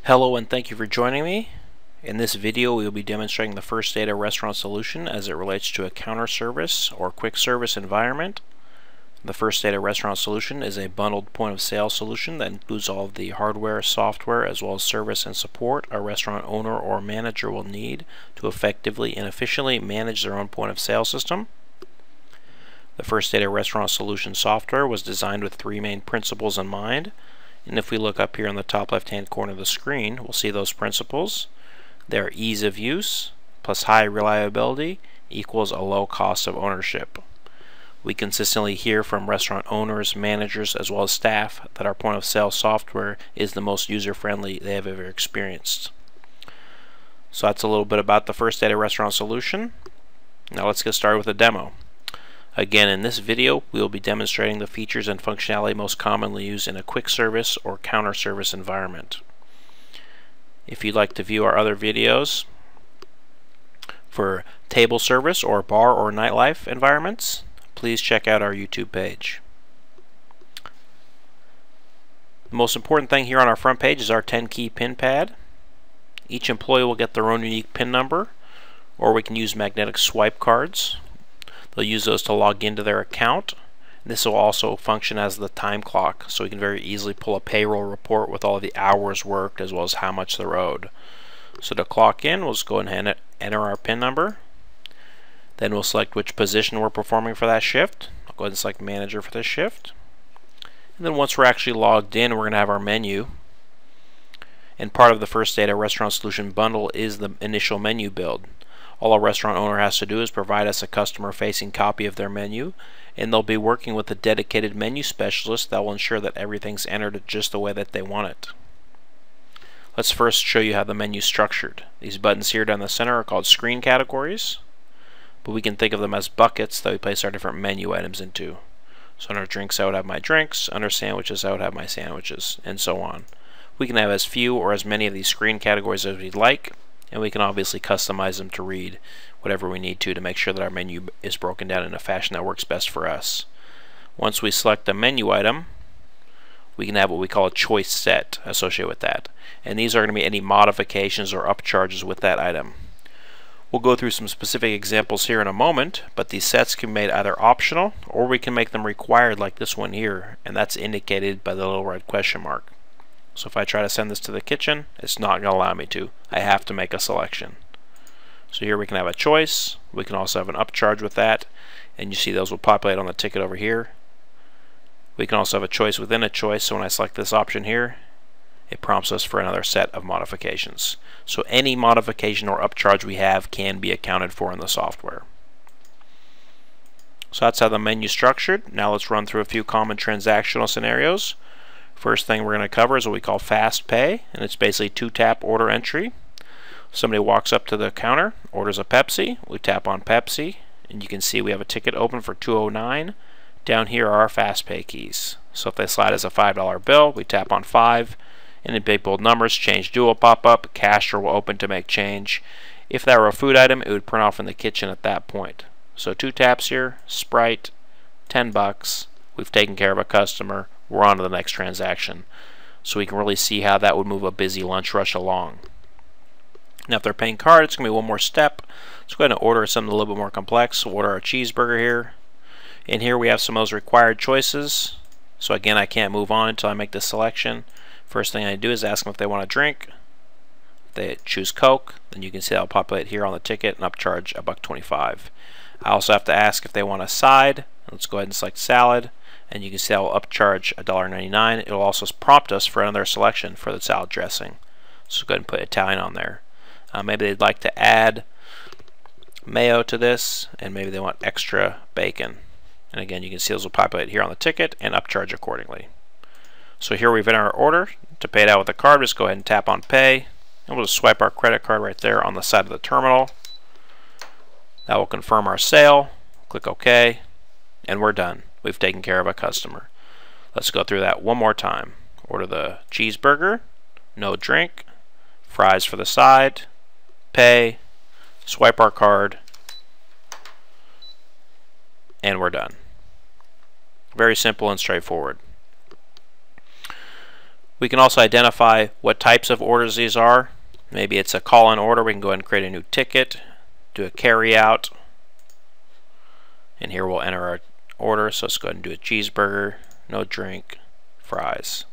Hello and thank you for joining me. In this video we will be demonstrating the First Data restaurant solution as it relates to a counter service or quick service environment. The First Data restaurant solution is a bundled point of sale solution that includes all of the hardware, software, as well as service and support a restaurant owner or manager will need to effectively and efficiently manage their own point of sale system. The First Data restaurant solution software was designed with three main principles in mind. And if we look up here in the top left hand corner of the screen, we'll see those principles. Their ease of use plus high reliability equals a low cost of ownership. We consistently hear from restaurant owners, managers, as well as staff that our point of sale software is the most user-friendly they have ever experienced. So that's a little bit about the First Data restaurant solution. Now let's get started with a demo. Again, in this video, we will be demonstrating the features and functionality most commonly used in a quick service or counter service environment. If you'd like to view our other videos for table service or bar or nightlife environments, please check out our YouTube page. The most important thing here on our front page is our 10-key PIN pad. Each employee will get their own unique PIN number, or we can use magnetic swipe cards. They'll use those to log into their account. This will also function as the time clock, so we can very easily pull a payroll report with all of the hours worked as well as how much they're owed. So to clock in, we'll just go ahead and enter our PIN number. Then we'll select which position we're performing for that shift. I'll go ahead and select manager for this shift. And then once we're actually logged in, we're going to have our menu. And part of the First Data Restaurant Solution bundle is the initial menu build. All a restaurant owner has to do is provide us a customer-facing copy of their menu, and they'll be working with a dedicated menu specialist that will ensure that everything's entered just the way that they want it. Let's first show you how the menu is structured. These buttons here down the center are called screen categories, but we can think of them as buckets that we place our different menu items into. So under drinks I would have my drinks, under sandwiches I would have my sandwiches, and so on. We can have as few or as many of these screen categories as we'd like, and we can obviously customize them to read whatever we need to make sure that our menu is broken down in a fashion that works best for us. Once we select a menu item, we can have what we call a choice set associated with that. And these are going to be any modifications or upcharges with that item. We'll go through some specific examples here in a moment, but these sets can be made either optional or we can make them required like this one here, and that's indicated by the little red question mark. So if I try to send this to the kitchen, it's not going to allow me to. I have to make a selection. So here we can have a choice. We can also have an upcharge with that, and you see those will populate on the ticket over here. We can also have a choice within a choice, so when I select this option here, it prompts us for another set of modifications. So any modification or upcharge we have can be accounted for in the software. So that's how the menu is structured. Now let's run through a few common transactional scenarios. First thing we're going to cover is what we call fast pay, and it's basically two-tap order entry. Somebody walks up to the counter, orders a Pepsi, we tap on Pepsi, and you can see we have a ticket open for $2.09. Down here are our fast pay keys. So if they slide as a $5 bill, we tap on 5, and in big bold numbers, change due will pop up, cashier will open to make change. If that were a food item, it would print off in the kitchen at that point. So 2 taps here, Sprite, $10, we've taken care of a customer, we're on to the next transaction. So we can really see how that would move a busy lunch rush along. Now if they're paying card, it's going to be one more step. Let's go ahead and order something a little bit more complex. We'll order our cheeseburger here. And here we have some of those required choices. So again, I can't move on until I make this selection. First thing I do is ask them if they want a drink. If they choose Coke, then you can see that'll populate here on the ticket and upcharge $1.25. I also have to ask if they want a side. Let's go ahead and select salad. And you can see that will upcharge $1.99. It will also prompt us for another selection for the salad dressing. So go ahead and put Italian on there. Maybe they'd like to add mayo to this, and maybe they want extra bacon. And again, you can see those will populate here on the ticket and upcharge accordingly. So here we've entered our order. To pay it out with a card, just go ahead and tap on pay, and we'll just swipe our credit card right there on the side of the terminal. That will confirm our sale. Click OK, and we're done. We've taken care of a customer. Let's go through that one more time. Order the cheeseburger, no drink, fries for the side, pay, swipe our card, and we're done. Very simple and straightforward. We can also identify what types of orders these are. Maybe it's a call-in order. We can go ahead and create a new ticket, do a carry-out, and here we'll enter our order. So let's go ahead and do a cheeseburger, no drink, fries.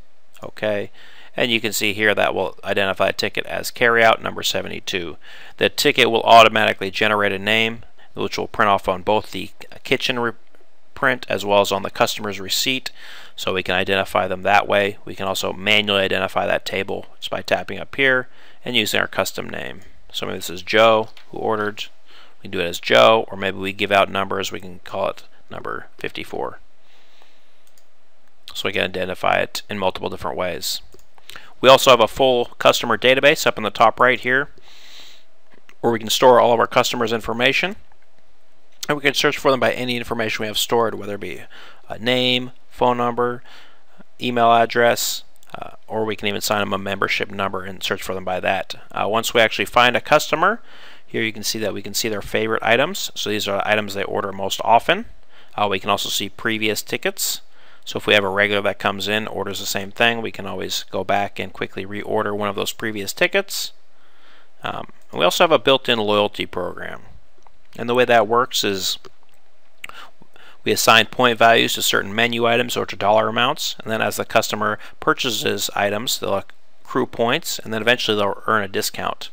Okay, and you can see here that will identify a ticket as carry-out number 72. The ticket will automatically generate a name, which will print off on both the kitchen print as well as on the customer's receipt, so we can identify them that way. We can also manually identify that table just by tapping up here and using our custom name. So maybe this is Joe who ordered. We can do it as Joe, or maybe we give out numbers. We can call it number 54. So we can identify it in multiple different ways. We also have a full customer database up in the top right here, where we can store all of our customers' information. And we can search for them by any information we have stored, whether it be a name, phone number, email address, or we can even assign them a membership number and search for them by that. Once we actually find a customer, here you can see that we can see their favorite items. So these are the items they order most often. We can also see previous tickets. So if we have a regular that comes in, orders the same thing, we can always go back and quickly reorder one of those previous tickets. We also have a built-in loyalty program. And the way that works is we assign point values to certain menu items or to dollar amounts, and then as the customer purchases items, they'll accrue points, and then eventually they'll earn a discount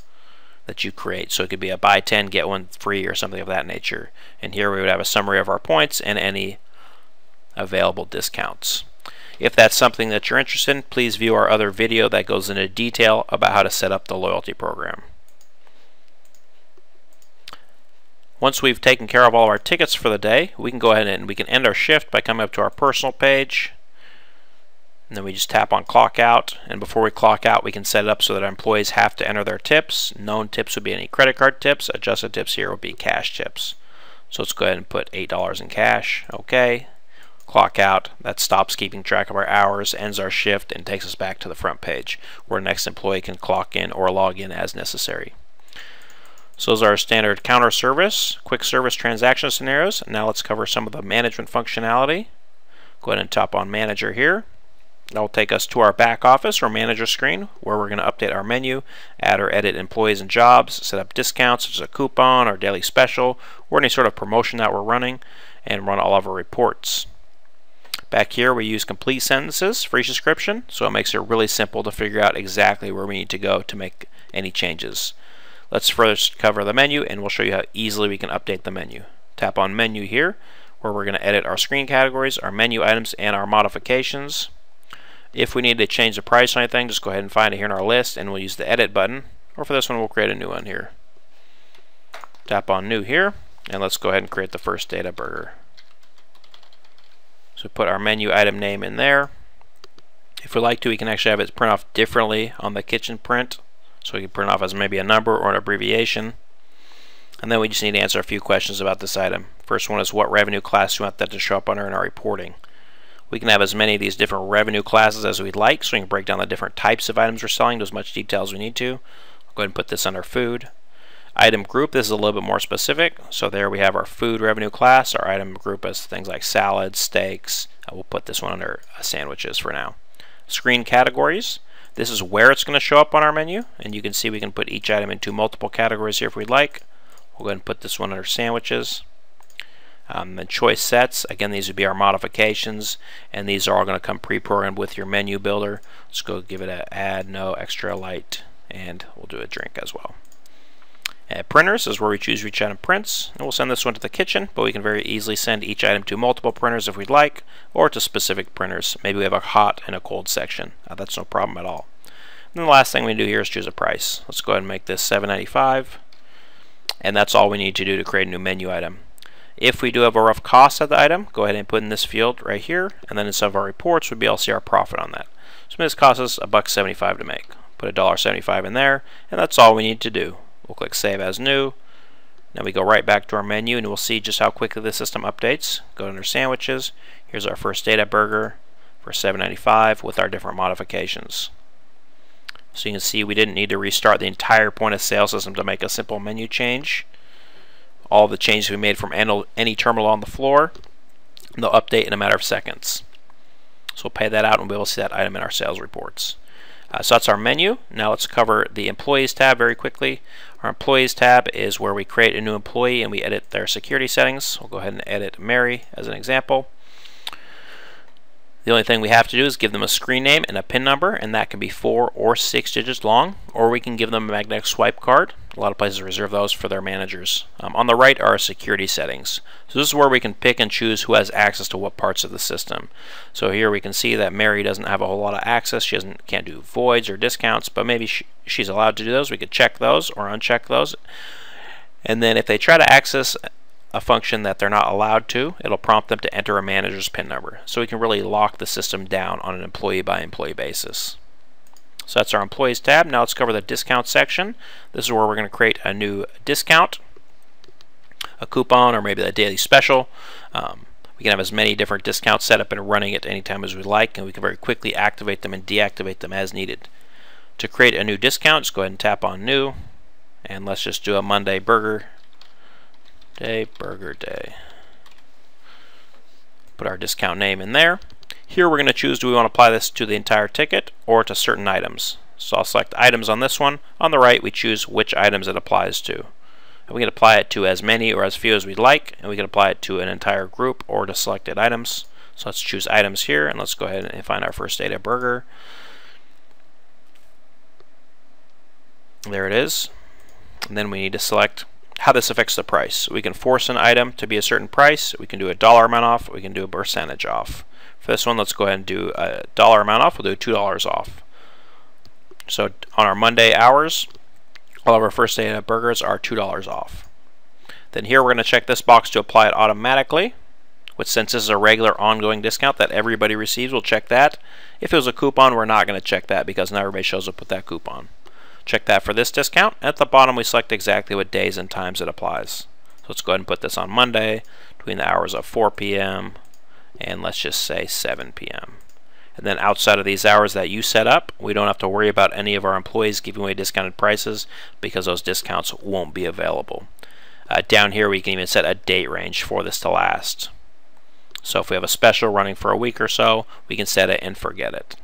that you create. So it could be a buy 10 get 1 free or something of that nature. And here we would have a summary of our points and any available discounts. If that's something that you're interested in, please view our other video that goes into detail about how to set up the loyalty program. Once we've taken care of all of our tickets for the day, we can go ahead and we can end our shift by coming up to our personal page, and then we just tap on clock out, and before we clock out we can set it up so that our employees have to enter their tips. Known tips would be any credit card tips, adjusted tips here would be cash tips. So let's go ahead and put $8 in cash. Okay, clock out. That stops keeping track of our hours, ends our shift, and takes us back to the front page where the next employee can clock in or log in as necessary. So those are our standard counter service, quick service transaction scenarios. Now let's cover some of the management functionality. Go ahead and tap on manager here. That will take us to our back office or manager screen, where we're going to update our menu, add or edit employees and jobs, set up discounts such as a coupon or daily special or any sort of promotion that we're running, and run all of our reports. Back here we use complete sentences for each description, so it makes it really simple to figure out exactly where we need to go to make any changes. Let's first cover the menu, and we'll show you how easily we can update the menu. Tap on menu here, where we're going to edit our screen categories, our menu items, and our modifications. If we need to change the price or anything, just go ahead and find it here in our list, and we'll use the edit button. Or for this one, we'll create a new one here. Tap on new here, and let's go ahead and create the first data burger. So put our menu item name in there. If we like to, we can actually have it print off differently on the kitchen print. So we can print off as maybe a number or an abbreviation. And then we just need to answer a few questions about this item. First one is what revenue class you want that to show up under in our reporting. We can have as many of these different revenue classes as we'd like, so we can break down the different types of items we're selling to as much detail as we need to. I'll go ahead and put this under food. Item group, this is a little bit more specific. So there we have our food revenue class. Our item group is things like salads, steaks. We'll put this one under sandwiches for now. Screen categories. This is where it's going to show up on our menu, and you can see we can put each item into multiple categories here if we'd like. We'll go ahead and put this one under sandwiches. Then choice sets, again these would be our modifications, and these are all going to come pre-programmed with your menu builder. Let's go give it an add, no, extra light, and we'll do a drink as well. Printers is where we choose which item prints, and we'll send this one to the kitchen, but we can very easily send each item to multiple printers if we'd like, or to specific printers. Maybe we have a hot and a cold section. That's no problem at all. And the last thing we do here is choose a price. Let's go ahead and make this $7.95, and that's all we need to do to create a new menu item. If we do have a rough cost of the item, go ahead and put in this field right here, and then in some of our reports we'd be able to see our profit on that. So this costs us $1.75 to make. Put $1.75 in there, and that's all we need to do. We'll click Save as New. Then we go right back to our menu, and we'll see just how quickly the system updates. Go under Sandwiches. Here's our first data burger for $7.95 with our different modifications. So you can see we didn't need to restart the entire point of sale system to make a simple menu change. All the changes we made from any terminal on the floor, and they'll update in a matter of seconds. So we'll pay that out, and we'll be able to see that item in our sales reports. So that's our menu. Now let's cover the Employees tab very quickly. Our Employees tab is where we create a new employee and we edit their security settings. We'll go ahead and edit Mary as an example. The only thing we have to do is give them a screen name and a PIN number, and that can be 4 or 6 digits long, or we can give them a magnetic swipe card. A lot of places reserve those for their managers. On the right are our security settings. So this is where we can pick and choose who has access to what parts of the system. So here we can see that Mary doesn't have a whole lot of access. She can't do voids or discounts, but maybe she's allowed to do those. We could check those or uncheck those. And then if they try to access a function that they're not allowed to, it'll prompt them to enter a manager's PIN number. So we can really lock the system down on an employee by employee basis. So that's our Employees tab. Now let's cover the Discount section. This is where we're going to create a new discount, a coupon, or maybe a daily special. We can have as many different discounts set up and running at any time as we like, and we can very quickly activate them and deactivate them as needed. To create a new discount, just go ahead and tap on New, and let's just do a Monday Burger Day. Put our discount name in there. Here we're going to choose, do we want to apply this to the entire ticket or to certain items. So I'll select items on this one. On the right we choose which items it applies to. And we can apply it to as many or as few as we'd like, and we can apply it to an entire group or to selected items. So let's choose items here, and let's go ahead and find our First Data Burger. There it is. And then we need to select how this affects the price. We can force an item to be a certain price. We can do a dollar amount off. We can do a percentage off. For this one, let's go ahead and do a dollar amount off. We'll do $2 off. So on our Monday hours, all of our First Data burgers are $2 off. Then here we're going to check this box to apply it automatically, which, since this is a regular ongoing discount that everybody receives, we'll check that. If it was a coupon, we're not going to check that because not everybody shows up with that coupon. Check that for this discount. At the bottom we select exactly what days and times it applies. So let's go ahead and put this on Monday between the hours of 4 p.m. and let's just say 7 p.m. And then outside of these hours that you set up, we don't have to worry about any of our employees giving away discounted prices because those discounts won't be available. Down here we can even set a date range for this to last. So if we have a special running for a week or so, we can set it and forget it.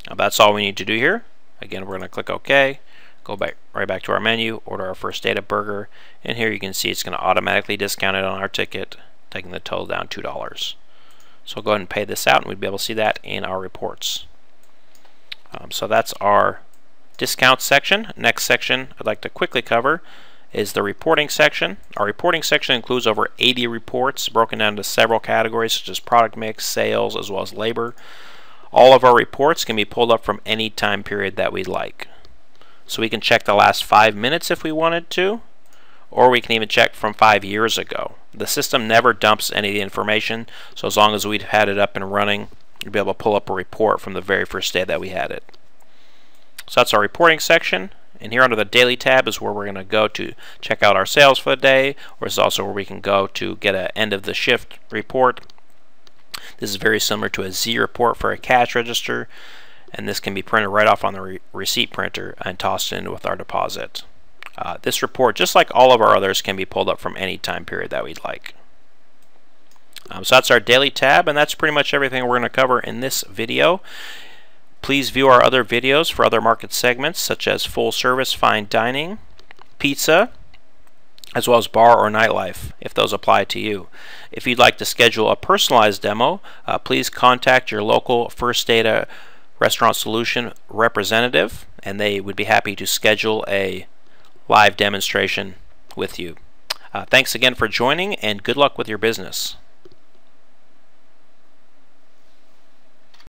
Now that's all we need to do here. Again, we're going to click OK. Go right back to our menu, order our First Data Burger, and here you can see it's going to automatically discount it on our ticket, taking the total down $2. So we'll go ahead and pay this out, and we'd be able to see that in our reports. So that's our discount section. Next section I'd like to quickly cover is the reporting section. Our reporting section includes over 80 reports broken down into several categories such as product mix, sales, as well as labor. All of our reports can be pulled up from any time period that we'd like. So we can check the last 5 minutes if we wanted to, or we can even check from 5 years ago. The system never dumps any of the information, so as long as we've had it up and running, you'll be able to pull up a report from the very first day that we had it. So that's our reporting section, and here under the Daily tab is where we're going to go to check out our sales for the day, or it's also where we can go to get an end of the shift report. This is very similar to a Z report for a cash register, and this can be printed right off on the receipt printer and tossed in with our deposit. This report, just like all of our others, can be pulled up from any time period that we'd like. So that's our Daily tab, and that's pretty much everything we're going to cover in this video. Please view our other videos for other market segments such as full service, fine dining, pizza, as well as bar or nightlife, if those apply to you. If you'd like to schedule a personalized demo, please contact your local First Data Restaurant Solution representative, and they would be happy to schedule a live demonstration with you. Thanks again for joining, and good luck with your business.